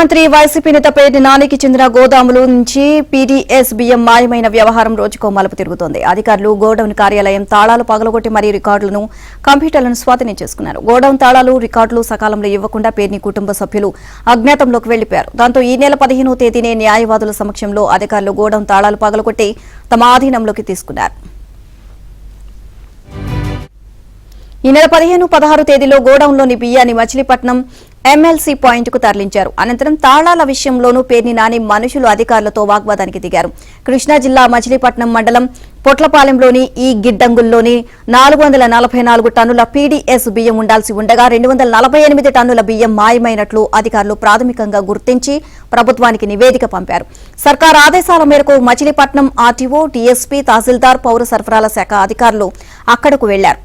మంత్రి వైసీపీ నేత పేర్ని నానికి చెందిన గోదాముల నుంచి పీడీఎస్ బియ్యం మాయమైన వ్యవహారం రోజుకో మలుపు తిరుగుతోంది. అధికారులు గోడౌన్ కార్యాలయం తాళాలు పగలగొట్టి మరీ రికార్డులను, కంప్యూటర్లను స్వాధీనం చేసుకున్నారు. గోడౌన్ తాళాలు, రికార్డులు సకాలంలో ఇవ్వకుండా పేర్ని కుటుంబ సభ్యులు అజ్ఞాతంలోకి వెళ్లిపోయారు. దాంతో ఈ నెల 15వ తేదీనే న్యాయవాదుల సమక్షంలో అధికారులు గోడౌన్ తాళాలు పగలగొట్టి తమ ఆధీనంలోకి తీసుకున్నారు. ఈ నెల 15, 16 తేదీలో గోడౌన్లోని బియ్యాన్ని మచిలీపట్నం ఎమ్మెల్సీ పాయింట్ కు తరలించారు. అనంతరం తాళాల విషయంలోనూ పేర్ని నాని మనుషులు అధికారులతో వాగ్వాదానికి దిగారు. కృష్ణా జిల్లా మచిలీపట్నం మండలం పొట్లపాలెంలోని ఈ గిడ్డంగుల్లోని 444 టన్నుల పీడీఎస్ బియ్యం ఉండాల్సి ఉండగా 248 టన్నుల బియ్యం మాయమైనట్లు అధికారులు ప్రాథమికంగా గుర్తించి ప్రభుత్వానికి నివేదిక పంపారు. సర్కార్ ఆదేశాల మేరకు మచిలీపట్నం ఆర్టీఓ, డీఎస్పీ, తహసీల్దార్, పౌర సరఫరాల శాఖ అధికారులు అక్కడకు వెళ్లారు.